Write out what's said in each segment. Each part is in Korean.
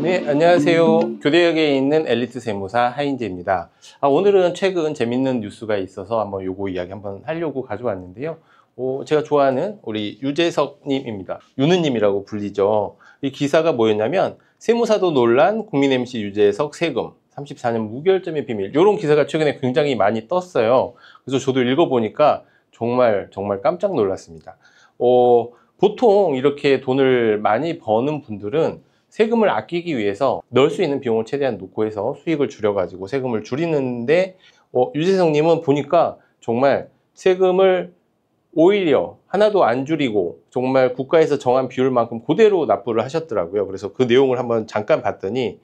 네, 안녕하세요. 교대역에 있는 엘리트 세무사 하인재입니다. 오늘은 최근 재밌는 뉴스가 있어서 한번 요거 이야기 한번 하려고 가져왔는데요. 제가 좋아하는 우리 유재석님입니다. 유느님이라고 불리죠. 이 기사가 뭐였냐면 세무사도 논란 국민 MC 유재석 세금 34년 무결점의 비밀, 이런 기사가 최근에 굉장히 많이 떴어요. 그래서 저도 읽어보니까 정말 깜짝 놀랐습니다. 보통 이렇게 돈을 많이 버는 분들은 세금을 아끼기 위해서 넣을 수 있는 비용을 최대한 놓고 해서 수익을 줄여가지고 세금을 줄이는데, 유재석님은 보니까 정말 세금을 오히려 하나도 안 줄이고 정말 국가에서 정한 비율만큼 그대로 납부를 하셨더라고요. 그래서 그 내용을 한번 잠깐 봤더니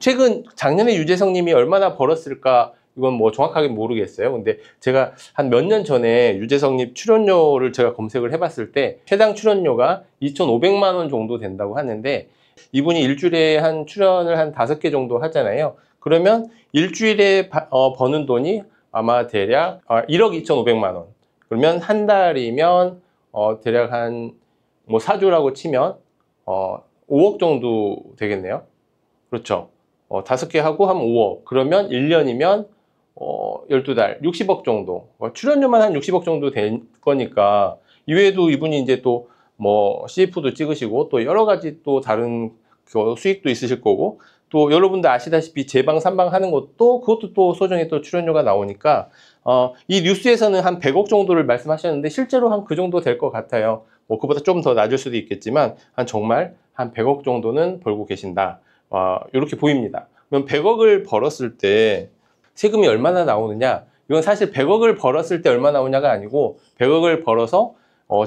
작년에 유재석님이 얼마나 벌었을까, 이건 뭐 정확하게 모르겠어요. 근데 제가 한 몇 년 전에 유재석님 출연료를 제가 검색을 해봤을 때 최당 출연료가 2,500만 원 정도 된다고 하는데, 이분이 일주일에 한 출연을 한 5개 정도 하잖아요. 그러면 일주일에 버는 돈이 아마 대략 1억 2,500만 원. 그러면 한 달이면 대략 한 뭐 4주라고 치면 5억 정도 되겠네요. 그렇죠. 5개 하고 하면 5억. 그러면 1년이면 12달 60억 정도. 출연료만 한 60억 정도 될 거니까, 이외에도 이분이 이제 또 뭐 CF도 찍으시고 또 여러 가지 또 다른 수익도 있으실 거고, 또 여러분들 아시다시피 제방 3방 하는 것도 그것도 또 소정의 또 출연료가 나오니까, 이 뉴스에서는 한 100억 정도를 말씀하셨는데 실제로 한 그 정도 될 것 같아요. 뭐 그보다 좀 더 낮을 수도 있겠지만 정말 한 100억 정도는 벌고 계신다, 이렇게 보입니다. 그럼 100억을 벌었을 때 세금이 얼마나 나오느냐, 이건 사실 100억을 벌었을 때 얼마 나오냐가 아니고 100억을 벌어서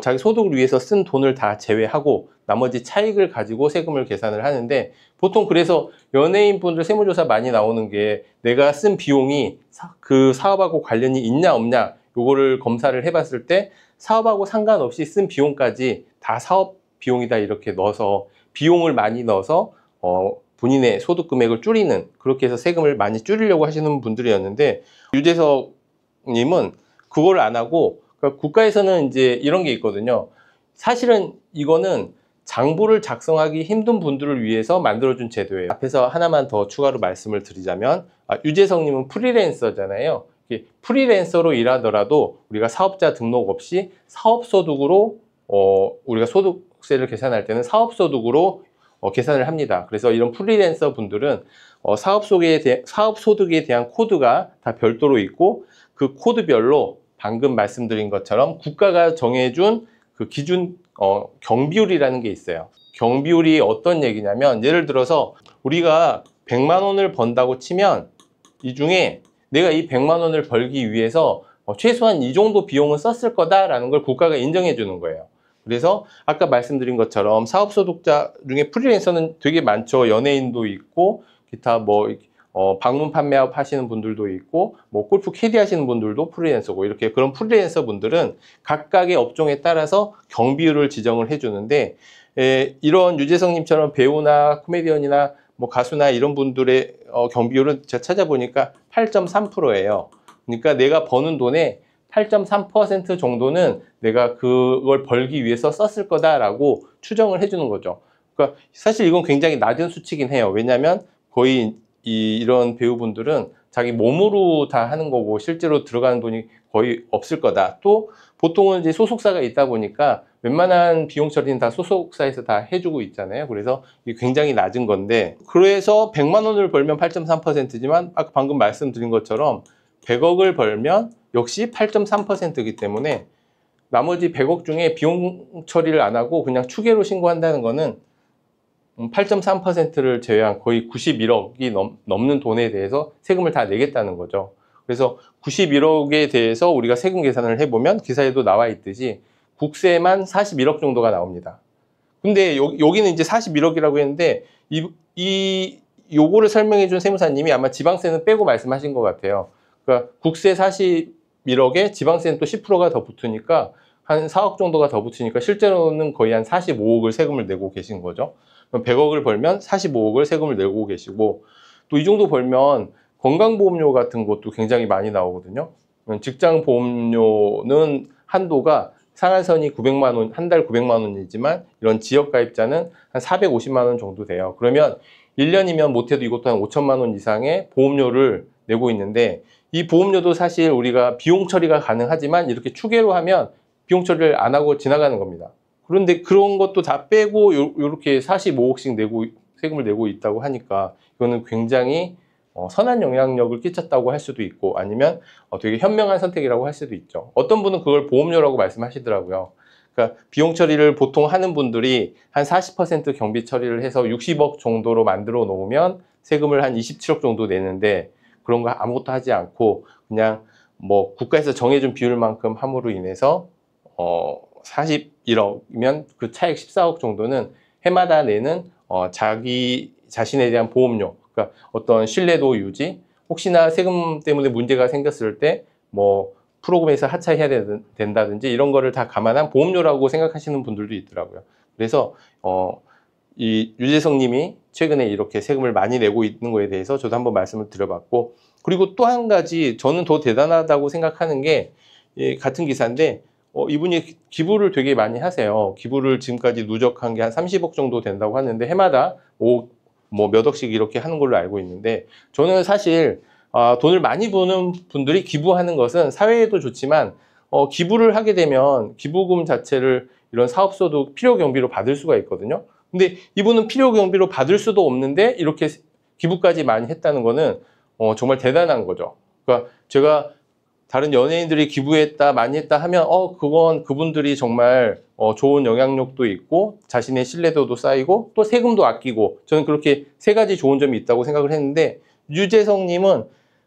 자기 소득을 위해서 쓴 돈을 다 제외하고 나머지 차익을 가지고 세금을 계산을 하는데, 보통 그래서 연예인분들 세무조사 많이 나오는 게 내가 쓴 비용이 그 사업하고 관련이 있냐 없냐, 요거를 검사를 해봤을 때 사업하고 상관없이 쓴 비용까지 다 사업 비용이다 이렇게 넣어서, 비용을 많이 넣어서 본인의 소득 금액을 줄이는, 그렇게 해서 세금을 많이 줄이려고 하시는 분들이었는데, 유재석 님은 그걸 안 하고, 그러니까 국가에서는 이제 이런 게 있거든요. 사실은 이거는 장부를 작성하기 힘든 분들을 위해서 만들어준 제도예요. 앞에서 하나만 더 추가로 말씀을 드리자면, 유재석님은 프리랜서잖아요. 프리랜서로 일하더라도 우리가 사업자 등록 없이 사업소득으로 우리가 소득세를 계산할 때는 사업소득으로 계산을 합니다. 그래서 이런 프리랜서 분들은 사업소득에 대한 코드가 다 별도로 있고, 그 코드별로 방금 말씀드린 것처럼 국가가 정해준 그 기준 경비율이라는 게 있어요. 경비율이 어떤 얘기냐면, 예를 들어서 우리가 100만 원을 번다고 치면 이 중에 내가 이 100만 원을 벌기 위해서 최소한 이 정도 비용은 썼을 거다라는 걸 국가가 인정해 주는 거예요. 그래서 아까 말씀드린 것처럼 사업소득자 중에 프리랜서는 되게 많죠. 연예인도 있고 기타 뭐 방문 판매업 하시는 분들도 있고, 뭐 골프 캐디 하시는 분들도 프리랜서고, 이렇게 그런 프리랜서 분들은 각각의 업종에 따라서 경비율을 지정을 해주는데, 이런 유재석님처럼 배우나 코미디언이나 뭐 가수나 이런 분들의 경비율은 제가 찾아보니까 8.3%예요. 그러니까 내가 버는 돈의 8.3% 정도는 내가 그걸 벌기 위해서 썼을 거다라고 추정을 해주는 거죠. 그러니까 사실 이건 굉장히 낮은 수치긴 해요. 왜냐하면 거의 이런 배우분들은 자기 몸으로 다 하는 거고 실제로 들어가는 돈이 거의 없을 거다. 또 보통은 이제 소속사가 있다 보니까 웬만한 비용 처리는 다 소속사에서 다 해주고 있잖아요. 그래서 이게 굉장히 낮은 건데, 그래서 100만 원을 벌면 8.3%지만 아까 방금 말씀드린 것처럼 100억을 벌면 역시 8.3%이기 때문에 나머지 100억 중에 비용 처리를 안 하고 그냥 추계로 신고한다는 거는 8.3%를 제외한 거의 91억이 넘는 돈에 대해서 세금을 다 내겠다는 거죠. 그래서 91억에 대해서 우리가 세금 계산을 해보면 기사에도 나와 있듯이 국세만 41억 정도가 나옵니다. 근데 여기는 이제 41억이라고 했는데, 요거를 설명해 준 세무사님이 아마 지방세는 빼고 말씀하신 것 같아요. 그러니까 국세 41억에 지방세는 또 10%가 더 붙으니까 한 4억 정도가 더 붙으니까 실제로는 거의 한 45억을 세금을 내고 계신 거죠. 100억을 벌면 45억을 세금을 내고 계시고, 또 이 정도 벌면 건강보험료 같은 것도 굉장히 많이 나오거든요. 직장보험료는 한도가 상한선이 900만 원, 한 달 900만 원이지만 이런 지역 가입자는 한 450만 원 정도 돼요. 그러면 1년이면 못해도 이것도 한 5천만 원 이상의 보험료를 내고 있는데, 이 보험료도 사실 우리가 비용 처리가 가능하지만 이렇게 추계로 하면 비용 처리를 안 하고 지나가는 겁니다. 그런데 그런 것도 다 빼고 이렇게 45억씩 세금을 내고 있다고 하니까 이거는 굉장히 선한 영향력을 끼쳤다고 할 수도 있고, 아니면 되게 현명한 선택이라고 할 수도 있죠. 어떤 분은 그걸 보험료라고 말씀하시더라고요. 그러니까 비용 처리를 보통 하는 분들이 한 40% 경비 처리를 해서 60억 정도로 만들어 놓으면 세금을 한 27억 정도 내는데, 그런 거 아무것도 하지 않고 그냥 뭐 국가에서 정해준 비율만큼 함으로 인해서 41억이면 그 차액 14억 정도는 해마다 내는 자기 자신에 대한 보험료, 그러니까 어떤 신뢰도 유지, 혹시나 세금 때문에 문제가 생겼을 때 뭐 프로그램에서 하차해야 된다든지 이런 거를 다 감안한 보험료라고 생각하시는 분들도 있더라고요. 그래서 이 유재석 님이 최근에 이렇게 세금을 많이 내고 있는 거에 대해서 저도 한번 말씀을 드려봤고, 그리고 또 한 가지 저는 더 대단하다고 생각하는 게, 같은 기사인데 이분이 기부를 되게 많이 하세요. 기부를 지금까지 누적한 게 한 30억 정도 된다고 하는데, 해마다 뭐 몇 억씩 이렇게 하는 걸로 알고 있는데, 저는 사실 돈을 많이 버는 분들이 기부하는 것은 사회에도 좋지만, 기부를 하게 되면 기부금 자체를 이런 사업소득 필요 경비로 받을 수가 있거든요. 근데 이분은 필요 경비로 받을 수도 없는데 이렇게 기부까지 많이 했다는 거는 정말 대단한 거죠. 그러니까 제가 다른 연예인들이 기부했다, 많이 했다 하면 그건 그분들이 정말 좋은 영향력도 있고 자신의 신뢰도도 쌓이고 또 세금도 아끼고, 저는 그렇게 세 가지 좋은 점이 있다고 생각을 했는데, 유재석 님은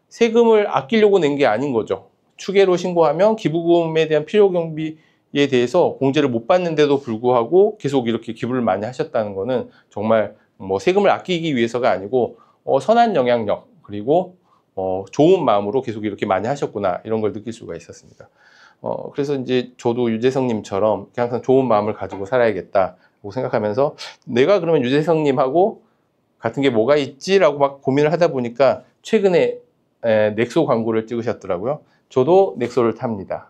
세금을 아끼려고 낸 게 아닌 거죠. 추계로 신고하면 기부금에 대한 필요 경비에 대해서 공제를 못 받는데도 불구하고 계속 이렇게 기부를 많이 하셨다는 거는 정말 뭐 세금을 아끼기 위해서가 아니고 선한 영향력, 그리고 좋은 마음으로 계속 이렇게 많이 하셨구나, 이런 걸 느낄 수가 있었습니다. 그래서 이제 저도 유재석님처럼 항상 좋은 마음을 가지고 살아야겠다고 생각하면서, 내가 그러면 유재석님하고 같은 게 뭐가 있지라고 막 고민을 하다 보니까 최근에 넥소 광고를 찍으셨더라고요. 저도 넥소를 탑니다.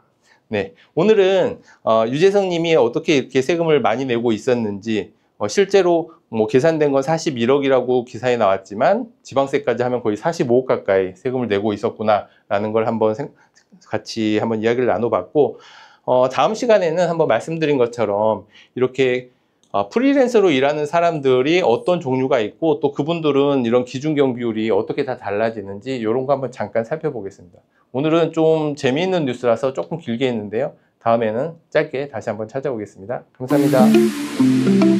네, 오늘은 유재석님이 어떻게 이렇게 세금을 많이 내고 있었는지, 실제로 뭐 계산된 건 41억이라고 기사에 나왔지만 지방세까지 하면 거의 45억 가까이 세금을 내고 있었구나라는 걸 같이 한번 이야기를 나눠봤고, 다음 시간에는 한번 말씀드린 것처럼 이렇게 프리랜서로 일하는 사람들이 어떤 종류가 있고, 또 그분들은 이런 기준경비율이 어떻게 다 달라지는지, 이런 거 한번 잠깐 살펴보겠습니다. 오늘은 좀 재미있는 뉴스라서 조금 길게 했는데요. 다음에는 짧게 다시 한번 찾아오겠습니다. 감사합니다.